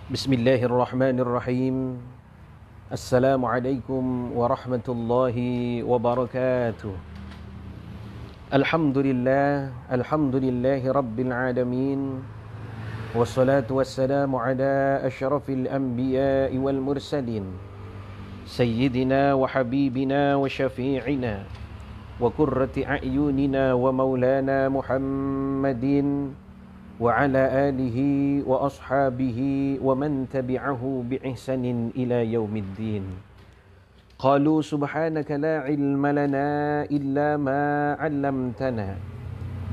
Bismillahirrahmanirrahim. Assalamualaikum warahmatullahi wabarakatuh. Alhamdulillahi rabbil alamin. Wassalatu wassalamu ala asyrafil anbiya'i wal mursalin. Sayyidina wa habibina wa syafi'ina wa qurrati a'yunina wa maulana Muhammadin wa ala alihi wa ashabihi wa man tabi'ahu bi ihsanin ila yaumiddin. Qalu subhanaka la ilma lana illa ma 'allamtana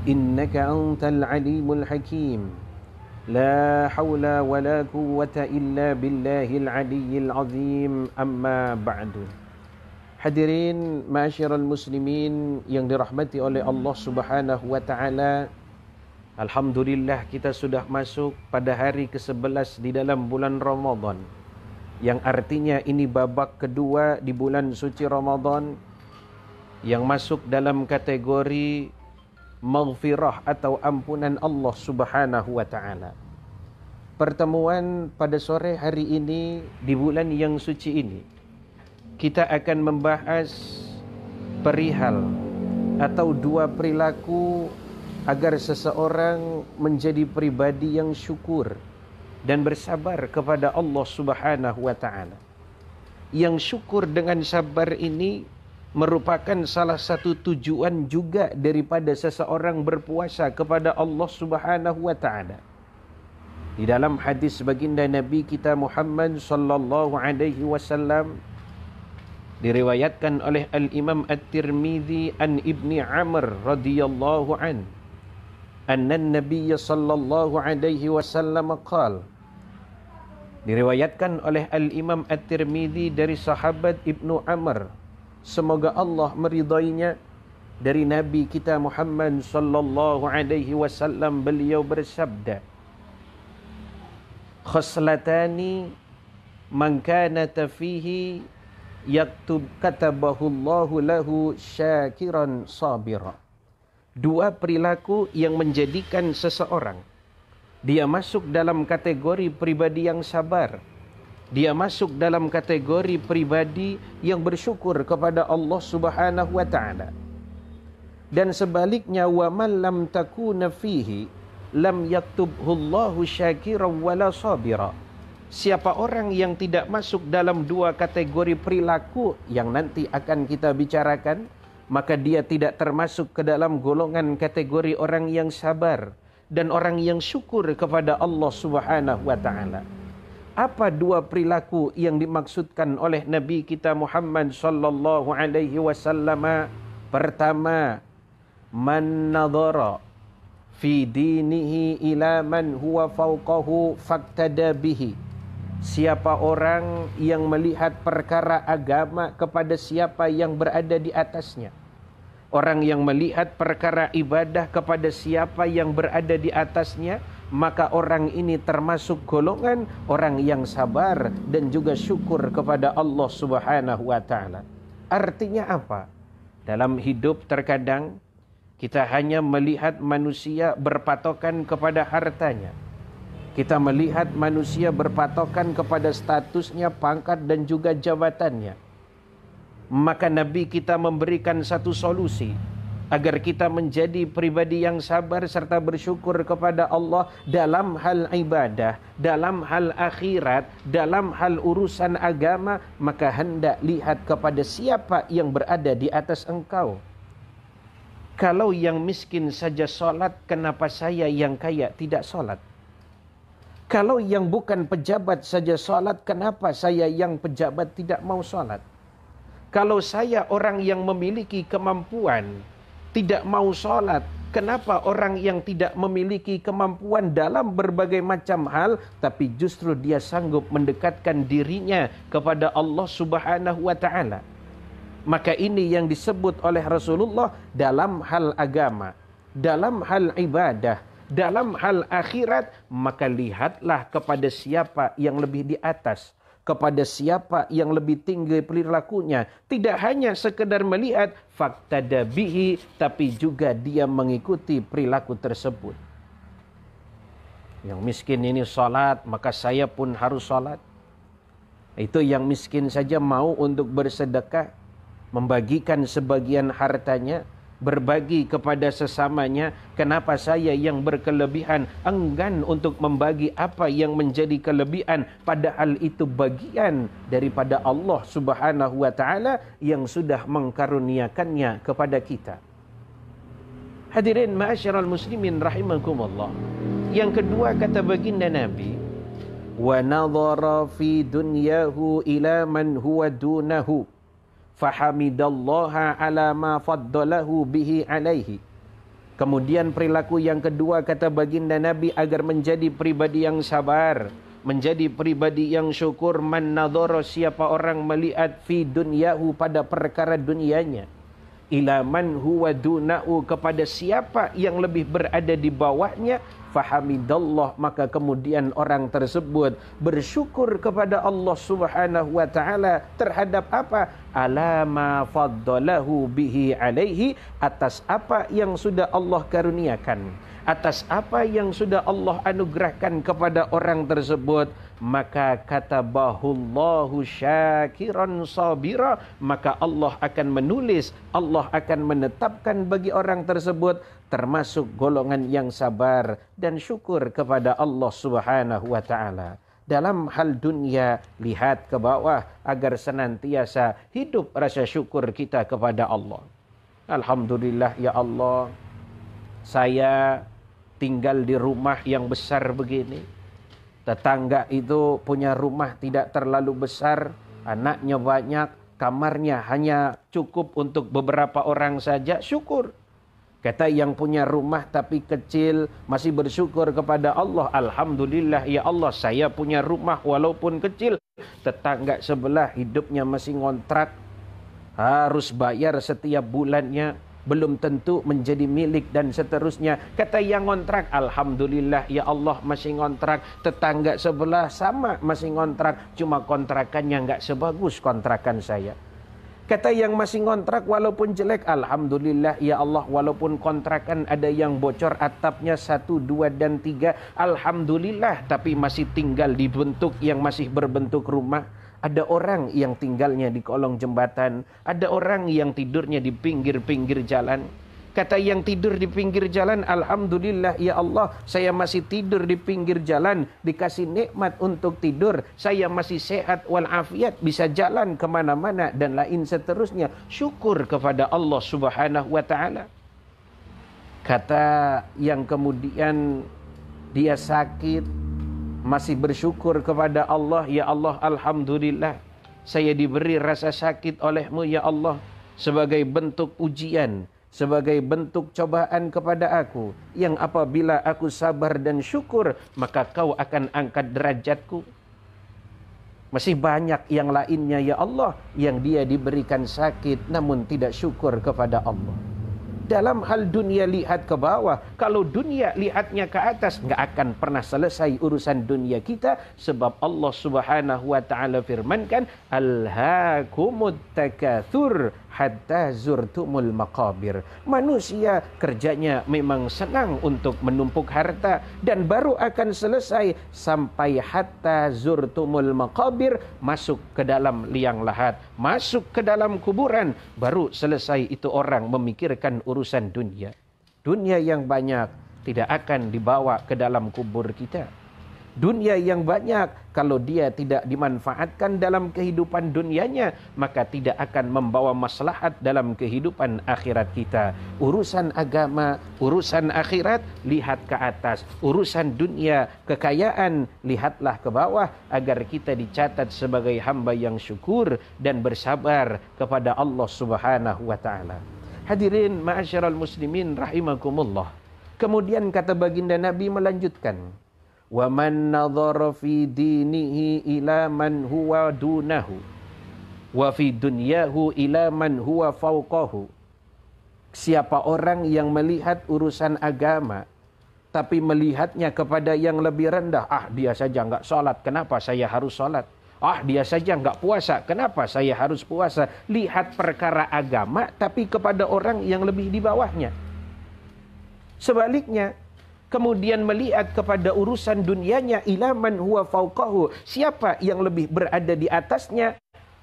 innaka antal alimul hakim. La hawla wa la quwwata illa billahil aliyyil azim. Amma ba'du. Hadirin ma'asyiral muslimin yang dirahmati oleh Allah Subhanahu wa taala, alhamdulillah kita sudah masuk pada hari ke-11 di dalam bulan Ramadan, yang artinya ini babak kedua di bulan suci Ramadan yang masuk dalam kategori maghfirah atau ampunan Allah Subhanahu wa taala. Pertemuan pada sore hari ini di bulan yang suci ini, kita akan membahas perihal atau dua perilaku agar seseorang menjadi pribadi yang syukur dan bersabar kepada Allah Subhanahu wa taala. Yang syukur dengan sabar ini merupakan salah satu tujuan juga daripada seseorang berpuasa kepada Allah Subhanahu wa taala. Di dalam hadis baginda Nabi kita Muhammad sallallahu alaihi wasallam, diriwayatkan oleh Al-Imam At-Tirmidzi an Ibni Amr radhiyallahu an, anna Nabi sallallahu alaihi wasallam qala, diriwayatkan oleh Al-Imam At-Tirmidzi dari sahabat Ibnu Amr, semoga Allah meridainya, dari Nabi kita Muhammad sallallahu alaihi wasallam, beliau bersabda, khaslatani man kana fihi yaktub katabahu Allahu lahu syakiran sabira. Dua perilaku yang menjadikan seseorang dia masuk dalam kategori pribadi yang sabar, dia masuk dalam kategori pribadi yang bersyukur kepada Allah Subhanahu wa taala. Dan sebaliknya, wa man lam takuna fihi lam yaktubhullahu syakiran wala sabira. Siapa orang yang tidak masuk dalam dua kategori perilaku yang nanti akan kita bicarakan, maka dia tidak termasuk ke dalam golongan kategori orang yang sabar dan orang yang syukur kepada Allah Subhanahu wa taala. Apa dua perilaku yang dimaksudkan oleh Nabi kita Muhammad sallallahu alaihi wasallam? Pertama, man nadhara fi dinihi ila man huwa fawqahu faqtada bihi. Siapa orang yang melihat perkara agama kepada siapa yang berada di atasnya. Orang yang melihat perkara ibadah kepada siapa yang berada di atasnya, maka orang ini termasuk golongan orang yang sabar dan juga syukur kepada Allah Subhanahu wa taala. Artinya apa? Dalam hidup terkadang kita hanya melihat manusia berpatokan kepada hartanya. Kita melihat manusia berpatokan kepada statusnya, pangkat dan juga jabatannya. Maka Nabi kita memberikan satu solusi agar kita menjadi pribadi yang sabar serta bersyukur kepada Allah dalam hal ibadah, dalam hal akhirat, dalam hal urusan agama. Maka hendak lihat kepada siapa yang berada di atas engkau. Kalau yang miskin saja solat, kenapa saya yang kaya tidak solat? Kalau yang bukan pejabat saja solat, kenapa saya yang pejabat tidak mau solat? Kalau saya orang yang memiliki kemampuan tidak mau solat, kenapa orang yang tidak memiliki kemampuan dalam berbagai macam hal, tapi justru dia sanggup mendekatkan dirinya kepada Allah Subhanahu wa taala? Maka ini yang disebut oleh Rasulullah dalam hal agama, dalam hal ibadah, dalam hal akhirat. Maka lihatlah kepada siapa yang lebih di atas, kepada siapa yang lebih tinggi perilakunya. Tidak hanya sekedar melihat faqtada bihi, tapi juga dia mengikuti perilaku tersebut. Yang miskin ini salat, maka saya pun harus salat. Itu yang miskin saja mau untuk bersedekah, membagikan sebagian hartanya, berbagi kepada sesamanya. Kenapa saya yang berkelebihan enggan untuk membagi apa yang menjadi kelebihan, padahal itu bagian daripada Allah Subhanahu wa taala yang sudah mengkaruniakannya kepada kita. Hadirin ma'asyiral muslimin rahimakumullah. Yang kedua kata baginda Nabi, wa nadhara fi dunyahu ila man huwa dunahu fahamidallaha ala ma faddalahu bihi alaihi. Kemudian perilaku yang kedua kata baginda Nabi agar menjadi pribadi yang sabar, menjadi pribadi yang syukur. Man nadhara, siapa orang melihat fi dunyahu pada perkara dunianya, ila man huwa dunahu, kepada siapa yang lebih berada di bawahnya, fahamidallah, maka kemudian orang tersebut bersyukur kepada Allah Subhanahu wa taala terhadap apa? Alama faddalahu bihi alaihi, atas apa yang sudah Allah karuniakan, atas apa yang sudah Allah anugerahkan kepada orang tersebut. Maka katabahullahu syakiran sabira, maka Allah akan menulis, Allah akan menetapkan bagi orang tersebut termasuk golongan yang sabar dan syukur kepada Allah Subhanahu wa taala. Dalam hal dunia, lihat ke bawah agar senantiasa hidup rasa syukur kita kepada Allah. Alhamdulillah ya Allah, saya tinggal di rumah yang besar begini. Tetangga itu punya rumah tidak terlalu besar, anaknya banyak, kamarnya hanya cukup untuk beberapa orang saja, syukur. Kata yang punya rumah tapi kecil, masih bersyukur kepada Allah. Alhamdulillah ya Allah, saya punya rumah walaupun kecil. Tetangga sebelah hidupnya masih ngontrak, harus bayar setiap bulannya, belum tentu menjadi milik dan seterusnya. Kata yang ngontrak, alhamdulillah ya Allah masih ngontrak. Tetangga sebelah sama masih ngontrak, cuma kontrakannya nggak sebagus kontrakan saya. Kata yang masih ngontrak walaupun jelek, alhamdulillah ya Allah, walaupun kontrakan ada yang bocor atapnya 1, 2, dan 3, alhamdulillah, tapi masih tinggal di bentuk yang masih berbentuk rumah. Ada orang yang tinggalnya di kolong jembatan, ada orang yang tidurnya di pinggir-pinggir jalan. Kata yang tidur di pinggir jalan, alhamdulillah ya Allah, saya masih tidur di pinggir jalan, dikasih nikmat untuk tidur, saya masih sehat walafiat, bisa jalan kemana-mana dan lain seterusnya. Syukur kepada Allah Subhanahu wa taala. Kata yang kemudian dia sakit, masih bersyukur kepada Allah, ya Allah alhamdulillah, saya diberi rasa sakit olehmu ya Allah sebagai bentuk ujian, sebagai bentuk cobaan kepada aku, yang apabila aku sabar dan syukur, maka kau akan angkat derajatku. Masih banyak yang lainnya ya Allah, yang dia diberikan sakit namun tidak syukur kepada Allah. Dalam hal dunia lihat ke bawah, kalau dunia lihatnya ke atas, nggak akan pernah selesai urusan dunia kita. Sebab Allah Subhanahu wa taala firmankan, alhaakumut takatsur hatta zurtumul maqabir. Manusia kerjanya memang senang untuk menumpuk harta, dan baru akan selesai sampai hatta zurtumul maqabir, masuk ke dalam liang lahat, masuk ke dalam kuburan, baru selesai itu orang memikirkan urusan dunia. Dunia yang banyak tidak akan dibawa ke dalam kubur kita. Dunia yang banyak, kalau dia tidak dimanfaatkan dalam kehidupan dunianya, maka tidak akan membawa maslahat dalam kehidupan akhirat kita. Urusan agama, urusan akhirat, lihat ke atas. Urusan dunia, kekayaan, lihatlah ke bawah, agar kita dicatat sebagai hamba yang syukur dan bersabar kepada Allah Subhanahu wa ta'ala. Hadirin ma'asyiral muslimin rahimakumullah. Kemudian kata baginda Nabi melanjutkan, wa man nadhara fi dinihi ila man huwa dunahu wa fi dunyahu ila man huwa fawqahu. Siapa orang yang melihat urusan agama tapi melihatnya kepada yang lebih rendah, dia saja enggak salat, kenapa saya harus salat? Dia saja enggak puasa, kenapa saya harus puasa? Lihat perkara agama tapi kepada orang yang lebih di bawahnya. Sebaliknya, kemudian melihat kepada urusan dunianya, ila man huwa fauqahu, siapa yang lebih berada di atasnya,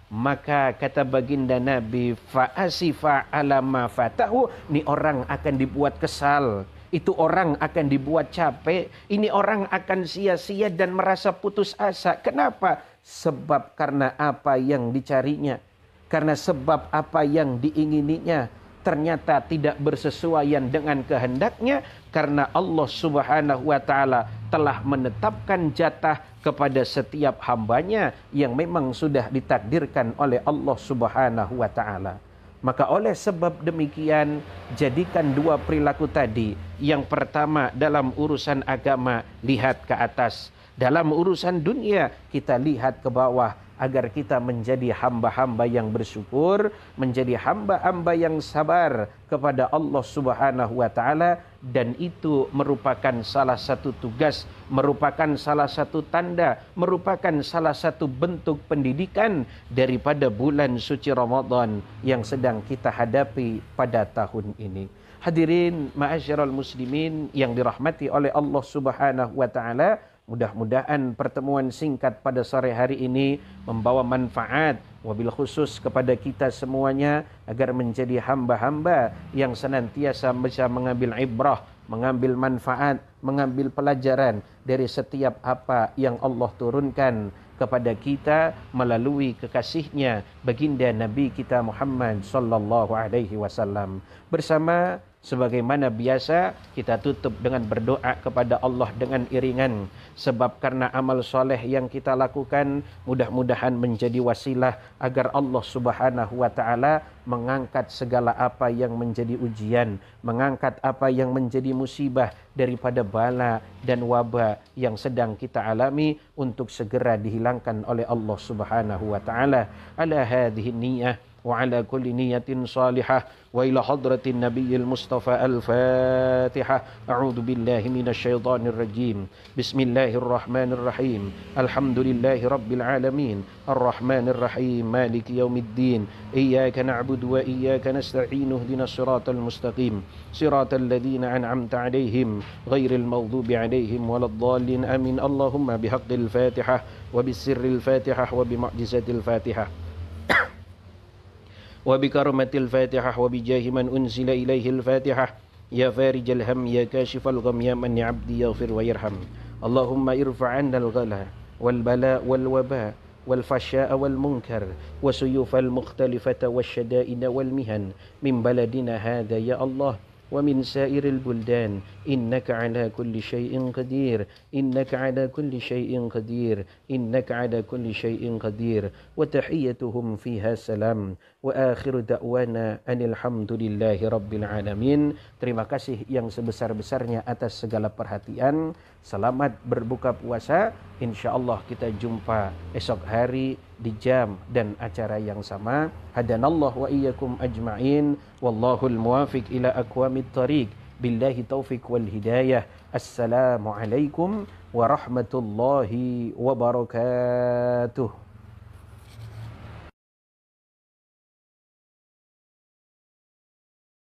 maka kata baginda Nabi, fa asifa ala ma fatahu, ni orang akan dibuat kesal, itu orang akan dibuat capek, ini orang akan sia-sia dan merasa putus asa. Kenapa? Sebab karena apa yang dicarinya, karena sebab apa yang diingininya ternyata tidak bersesuaian dengan kehendaknya, karena Allah Subhanahu wa taala telah menetapkan jatah kepada setiap hambanya yang memang sudah ditakdirkan oleh Allah Subhanahu wa taala. Maka oleh sebab demikian, jadikan dua perilaku tadi. Yang pertama dalam urusan agama, lihat ke atas. Dalam urusan dunia, kita lihat ke bawah. Agar kita menjadi hamba-hamba yang bersyukur, menjadi hamba-hamba yang sabar kepada Allah Subhanahu wa taala, dan itu merupakan salah satu tugas, merupakan salah satu tanda, merupakan salah satu bentuk pendidikan daripada bulan suci Ramadan yang sedang kita hadapi pada tahun ini. Hadirin ma'asyiral muslimin yang dirahmati oleh Allah Subhanahu wa taala, mudah-mudahan pertemuan singkat pada sore hari ini membawa manfaat, wabil khusus kepada kita semuanya, agar menjadi hamba-hamba yang senantiasa bisa mengambil ibrah, mengambil manfaat, mengambil pelajaran dari setiap apa yang Allah turunkan kepada kita melalui kekasihnya baginda Nabi kita Muhammad sallallahu alaihi wasallam. Bersama sebagaimana biasa, kita tutup dengan berdoa kepada Allah dengan iringan. Sebab karena amal soleh yang kita lakukan, mudah-mudahan menjadi wasilah agar Allah Subhanahu wa ta'ala mengangkat segala apa yang menjadi ujian, mengangkat apa yang menjadi musibah daripada bala dan wabah yang sedang kita alami, untuk segera dihilangkan oleh Allah Subhanahu wa ta'ala. Ala hadhihi niyah وعلى كل نية صالحة وإلى حضرة النبي المصطفى الفاتحة. أعوذ بالله من الشيطان الرجيم. بسم الله الرحمن الرحيم. الحمد لله رب العالمين الرحمن الرحيم مالك يوم الدين إياك نعبد وإياك نستعين اهدنا الصراط المستقيم صراط الذين أنعمت عليهم غير المغضوب عليهم ولا الضالين آمين. اللهم بحق الفاتحة وبسر الفاتحة وبمعجزة الفاتحة وبكرمة الفاتحة وبجاه من أنزل إليه الفاتحة يا فارج الهم يا كاشف الغم يا من عبدي يغفر ويرحم. اللهم ارفع عنا الغلا والبلاء والوباء والفحشاء والمنكر وسيوف المختلفة والشدائد والمهن من بلدنا هذا يا الله ومن سائر البلدان إنك على كل شيء قدير إنك على كل شيء قدير إنك على كل شيء قدير وتحيتهم فيها سلام وآخر دعوانا أن الحمد لله رب العالمين. Terima kasih yang sebesar-besarnya atas segala perhatian. Selamat berbuka puasa. InsyaAllah kita jumpa esok hari di jam dan acara yang sama. Hadanallah wa iyyakum ajma'in. Wallahul muwafiq ila aqwamit thariq. Billahi taufiq wal hidayah. Assalamualaikum warahmatullahi wabarakatuh.